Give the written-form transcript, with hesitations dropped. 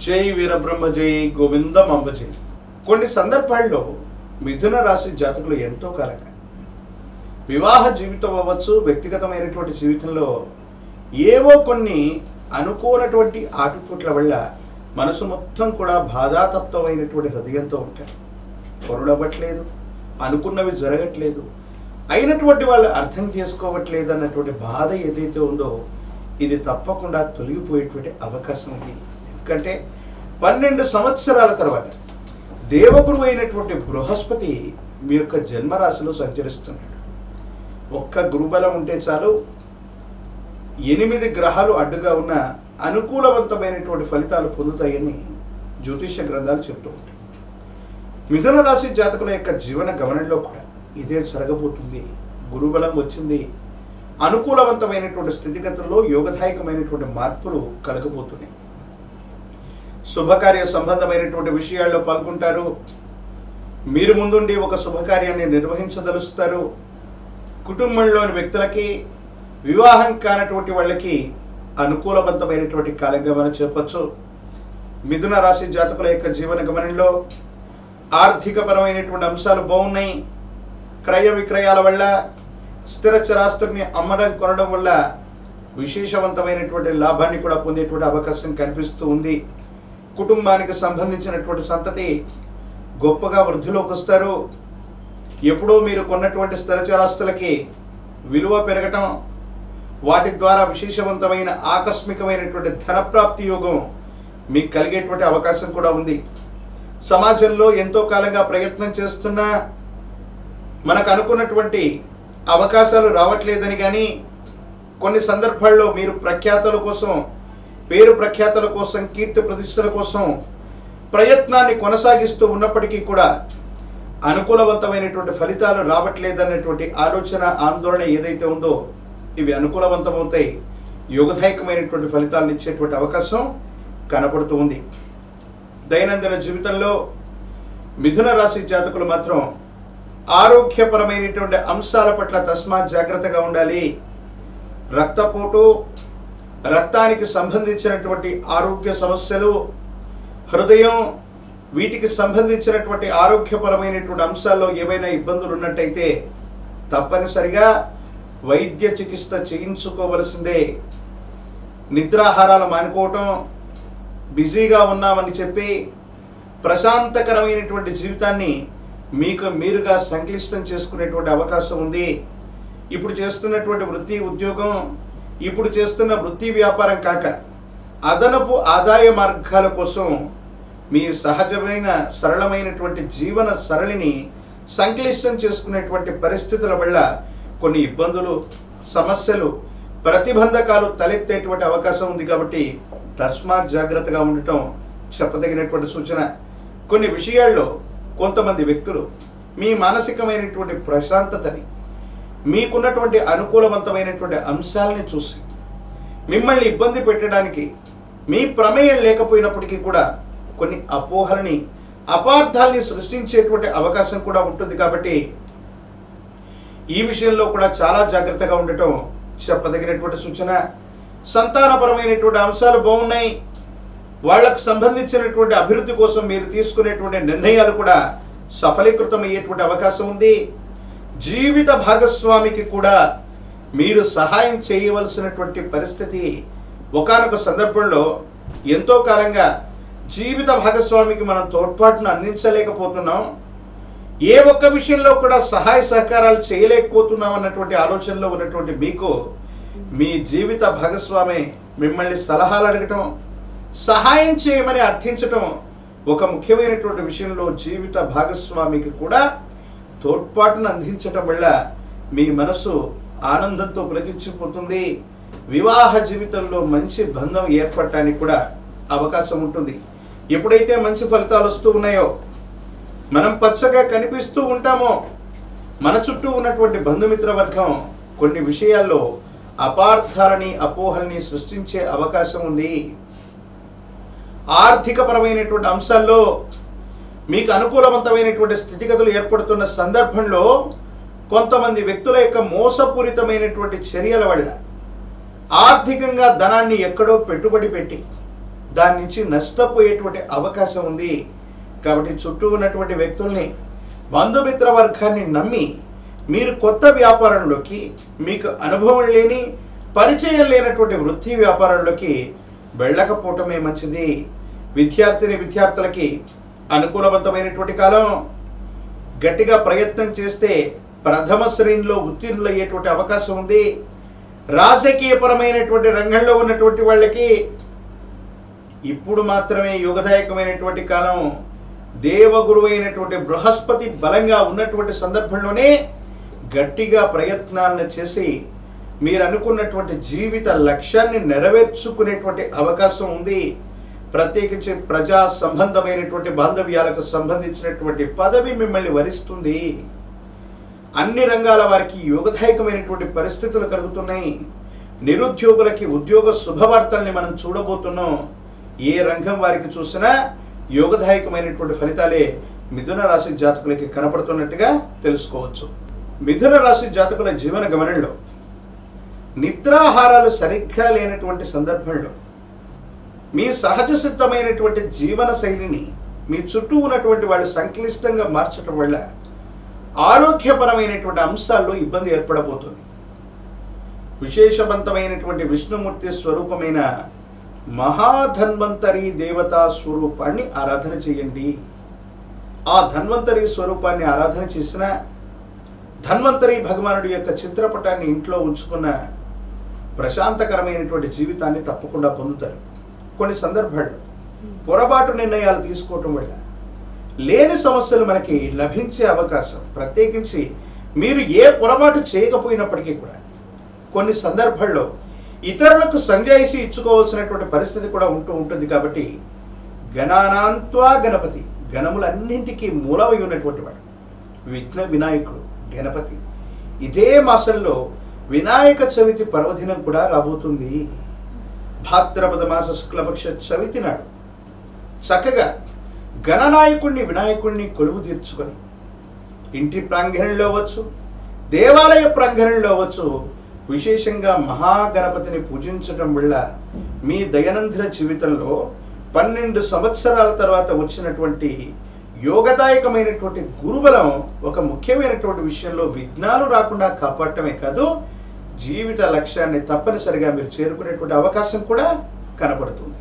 జై వీరబ్రహ్మ జై గోవిందం అంబ జై. కొన్ని సందర్భాల్లో మిథున రాశి జాతకులు ఎంతో కాలంగా వివాహ జీవితం అవ్వచ్చు, వ్యక్తిగతమైనటువంటి జీవితంలో ఏవో కొన్ని అనుకోనటువంటి ఆటుపోట్ల వల్ల మనసు మొత్తం కూడా బాధాతప్తమైనటువంటి హృదయంతో ఉంటారు. పొరులవ్వట్లేదు, అనుకున్నవి జరగట్లేదు, అయినటువంటి వాళ్ళు అర్థం చేసుకోవట్లేదు అన్నటువంటి బాధ ఏదైతే ఉందో ఇది తప్పకుండా తొలగిపోయేటువంటి అవకాశం ఉంది. ఎందుకంటే 12 సంవత్సరాల తర్వాత దేవగురు అయినటువంటి బృహస్పతి మీ యొక్క జన్మరాశిలో సంచరిస్తున్నాడు. ఒక్క గురుబలం ఉంటే చాలు, 8 గ్రహాలు అడ్డుగా ఉన్న అనుకూలవంతమైనటువంటి ఫలితాలు పొందుతాయని జ్యోతిష్య గ్రంథాలు చెప్తూ ఉంటాయి. మిథున రాశి జాతకుల యొక్క జీవన గమనంలో కూడా ఇదే జరగబోతుంది. గురుబలం వచ్చింది, అనుకూలవంతమైనటువంటి స్థితిగతుల్లో యోగదాయకమైనటువంటి మార్పులు కలగబోతున్నాయి. శుభకార్య సంబంధమైనటువంటి విషయాల్లో పాల్గొంటారు. మీరు ముందుండి ఒక శుభకార్యాన్ని నిర్వహించదలుస్తారు. కుటుంబంలోని వ్యక్తులకి, వివాహం కానటువంటి వాళ్ళకి అనుకూలవంతమైనటువంటి కాలంగా మనం చెప్పచ్చు. మిథున రాశి జాతకుల యొక్క జీవన గమనంలో ఆర్థికపరమైనటువంటి అంశాలు బాగున్నాయి. క్రయ విక్రయాల వల్ల, స్థిర చరాస్తుల్ని అమ్మడం కొనడం వల్ల విశేషవంతమైనటువంటి లాభాన్ని కూడా పొందేటువంటి అవకాశం కనిపిస్తూ ఉంది. కుటుంబానికి సంబంధించినటువంటి సంతతి గొప్పగా వృద్ధిలోకి వస్తారు. ఎప్పుడో మీరు కొన్నటువంటి స్థిరచరాస్తులకి విలువ పెరగటం, వాటి ద్వారా విశేషవంతమైన ఆకస్మికమైనటువంటి ధనప్రాప్తి యోగం మీకు కలిగేటువంటి అవకాశం కూడా ఉంది. సమాజంలో ఎంతో కాలంగా ప్రయత్నం చేస్తున్నా మనకు అనుకున్నటువంటి అవకాశాలు రావట్లేదని, కానీ కొన్ని సందర్భాల్లో మీరు ప్రఖ్యాతల కోసం, పేరు ప్రఖ్యాతల కోసం, కీర్తి ప్రతిష్టల కోసం ప్రయత్నాన్ని కొనసాగిస్తూ ఉన్నప్పటికీ కూడా అనుకూలవంతమైనటువంటి ఫలితాలు రావట్లేదన్నటువంటి ఆలోచన, ఆందోళన ఏదైతే ఉందో ఇవి అనుకూలవంతమవుతాయి. యోగదాయకమైనటువంటి ఫలితాలను ఇచ్చేటువంటి అవకాశం కనపడుతూ ఉంది. దైనందిన జీవితంలో మిథున రాశి జాతకులు మాత్రం ఆరోగ్యపరమైనటువంటి అంశాల పట్ల తస్మాత్ జాగ్రత్తగా ఉండాలి. రక్తపోటు, రక్తానికి సంబంధించినటువంటి ఆరోగ్య సమస్యలు, హృదయం, వీటికి సంబంధించినటువంటి ఆరోగ్యపరమైనటువంటి అంశాల్లో ఏవైనా ఇబ్బందులు ఉన్నట్టయితే తప్పనిసరిగా వైద్య చికిత్స చేయించుకోవలసిందే. నిద్రాహారాలు మానుకోవటం, బిజీగా ఉన్నామని చెప్పి ప్రశాంతకరమైనటువంటి జీవితాన్ని మీకు మీరుగా సంక్లిష్టం చేసుకునేటువంటి అవకాశం ఉంది. ఇప్పుడు చేస్తున్నటువంటి వృత్తి ఉద్యోగం, ఇప్పుడు చేస్తున్న వృత్తి వ్యాపారం కాక అదనపు ఆదాయ మార్గాల కోసం మీ సహజమైన సరళమైనటువంటి జీవన సరళిని సంక్లిష్టం చేసుకునేటువంటి పరిస్థితుల వల్ల కొన్ని ఇబ్బందులు, సమస్యలు, ప్రతిబంధకాలు తలెత్తేటువంటి అవకాశం ఉంది. కాబట్టి తస్మాత్ జాగ్రత్తగా ఉండటం చెప్పదగినటువంటి సూచన. కొన్ని విషయాల్లో కొంతమంది వ్యక్తులు మీ మానసికమైనటువంటి ప్రశాంతతని, మీకున్నటువంటి అనుకూలవంతమైనటువంటి అంశాలని చూసి మిమ్మల్ని ఇబ్బంది పెట్టడానికి మీ ప్రమేయం లేకపోయినప్పటికీ కూడా కొన్ని అపోహలని, అపార్థాలని సృష్టించేటువంటి అవకాశం కూడా ఉంటుంది. కాబట్టి ఈ విషయంలో కూడా చాలా జాగ్రత్తగా ఉండటం చెప్పదగినటువంటి సూచన. సంతానపరమైనటువంటి అంశాలు బాగున్నాయి. వాళ్లకు సంబంధించినటువంటి అభివృద్ధి కోసం మీరు తీసుకునేటువంటి నిర్ణయాలు కూడా సఫలీకృతం అయ్యేటువంటి అవకాశం ఉంది. జీవిత భాగస్వామికి కూడా మీరు సహాయం చేయవలసినటువంటి పరిస్థితి ఒకానొక సందర్భంలో, ఎంతో కాలంగా జీవిత భాగస్వామికి మనం తోడ్పాటును అందించలేకపోతున్నాం, ఏ ఒక్క విషయంలో కూడా సహాయ సహకారాలు చేయలేకపోతున్నాం అన్నటువంటి ఆలోచనలో ఉన్నటువంటి మీకు మీ జీవిత భాగస్వామి మిమ్మల్ని సలహాలు అడగటం, సహాయం చేయమని అర్థించటం, ఒక ముఖ్యమైనటువంటి విషయంలో జీవిత భాగస్వామికి కూడా తోడ్పాటును అందించటం వల్ల మీ మనసు ఆనందంతో పులకించిపోతుంది. వివాహ జీవితంలో మంచి బంధం ఏర్పడటానికి కూడా అవకాశం ఉంటుంది. ఎప్పుడైతే మంచి ఫలితాలు వస్తూ ఉన్నాయో, మనం పచ్చగా కనిపిస్తూ ఉంటామో, మన చుట్టూ ఉన్నటువంటి బంధుమిత్ర వర్గం కొన్ని విషయాల్లో అపార్థాలని, అపోహల్ని సృష్టించే అవకాశం ఉంది. ఆర్థికపరమైనటువంటి అంశాల్లో మీకు అనుకూలవంతమైనటువంటి స్థితిగతులు ఏర్పడుతున్న సందర్భంలో కొంతమంది వ్యక్తుల యొక్క మోసపూరితమైనటువంటి చర్యల వల్ల ఆర్థికంగా ధనాన్ని ఎక్కడో పెట్టుబడి పెట్టి దాని నుంచి నష్టపోయేటువంటి అవకాశం ఉంది. కాబట్టి చుట్టూ ఉన్నటువంటి వ్యక్తుల్ని, బంధుమిత్ర వర్గాన్ని నమ్మి మీరు కొత్త వ్యాపారంలోకి, మీకు అనుభవం లేని, పరిచయం లేనటువంటి వృత్తి వ్యాపారంలోకి వెళ్ళకపోవటమే మంచిది. విద్యార్థులకి అనుకూలవంతమైనటువంటి కాలం. గట్టిగా ప్రయత్నం చేస్తే ప్రథమ శ్రేణిలో ఉత్తీర్ణులయ్యేటువంటి అవకాశం ఉంది. రాజకీయపరమైనటువంటి రంగంలో ఉన్నటువంటి వాళ్ళకి ఇప్పుడు మాత్రమే యోగదాయకమైనటువంటి కాలం. దేవగురువు అయినటువంటి బృహస్పతి బలంగా ఉన్నటువంటి సందర్భంలోనే గట్టిగా ప్రయత్నాలను చేసి మీరు అనుకున్నటువంటి జీవిత లక్ష్యాన్ని నెరవేర్చుకునేటువంటి అవకాశం ఉంది. ప్రత్యేకించి ప్రజా సంబంధమైనటువంటి బాంధవ్యాలకు సంబంధించినటువంటి పదవి మిమ్మల్ని వరిస్తుంది. అన్ని రంగాల వారికి యోగదాయకమైనటువంటి పరిస్థితులు కలుగుతున్నాయి. నిరుద్యోగులకి ఉద్యోగ శుభవార్తల్ని మనం చూడబోతున్నాం. ఏ రంగం వారికి చూసినా యోగదాయకమైనటువంటి ఫలితాలే మిథున రాశి జాతకులకి కనపడుతున్నట్టుగా తెలుసుకోవచ్చు. మిథున రాశి జాతకుల జీవన గమనంలో నిద్రాహారాలు సరిగ్గా లేనటువంటి సందర్భంలో మీ సహజ సిద్ధమైనటువంటి జీవన శైలిని మీ చుట్టూ ఉన్నటువంటి వాళ్ళు సంక్లిష్టంగా మార్చడం వల్ల ఆరోగ్యపరమైనటువంటి అంశాల్లో ఇబ్బంది ఏర్పడబోతుంది. విశేషవంతమైనటువంటి విష్ణుమూర్తి స్వరూపమైన మహాధన్వంతరి దేవతా స్వరూపాన్ని ఆరాధన చేయండి. ఆ ధన్వంతరి స్వరూపాన్ని ఆరాధన చేసిన, ధన్వంతరి భగవానుడి యొక్క చిత్రపటాన్ని ఇంట్లో ఉంచుకున్న ప్రశాంతకరమైనటువంటి జీవితాన్ని తప్పకుండా పొందుతారు. కొన్ని సందర్భాల్లో పొరపాటు నిర్ణయాలు తీసుకోవటం వల్ల లేని సమస్యలు మనకి లభించే అవకాశం. ప్రత్యేకించి మీరు ఏ పొరపాటు చేయకపోయినప్పటికీ కూడా కొన్ని సందర్భాల్లో ఇతరులకు సంజాయిషి ఇచ్చుకోవాల్సినటువంటి పరిస్థితి కూడా ఉంటుంది. కాబట్టి గణానాంత్వా గణపతి, గణములన్నింటికీ మూలమై ఉన్నటువంటి వాడు విఘ్న వినాయకుడు గణపతి. ఇదే మాసంలో వినాయక చవితి పర్వదినం కూడా రాబోతుంది. భాద్రపద మాస శుక్లపక్ష చవితి నాడు చక్కగా గణనాయకుడిని, వినాయకుడిని కొలువు తీర్చుకొని ఇంటి ప్రాంగణంలో అవ్వచ్చు, దేవాలయ ప్రాంగణంలో అవ్వచ్చు, విశేషంగా మహాగణపతిని పూజించడం వల్ల మీ దైనందిన జీవితంలో 12 సంవత్సరాల తర్వాత వచ్చినటువంటి యోగదాయకమైనటువంటి గురుబలం ఒక ముఖ్యమైనటువంటి విషయంలో విఘ్నాలు రాకుండా కాపాడటమే కాదు, జీవిత లక్ష్యాన్ని తప్పనిసరిగా మీరు చేరుకునేటువంటి అవకాశం కూడా కనపడుతుంది.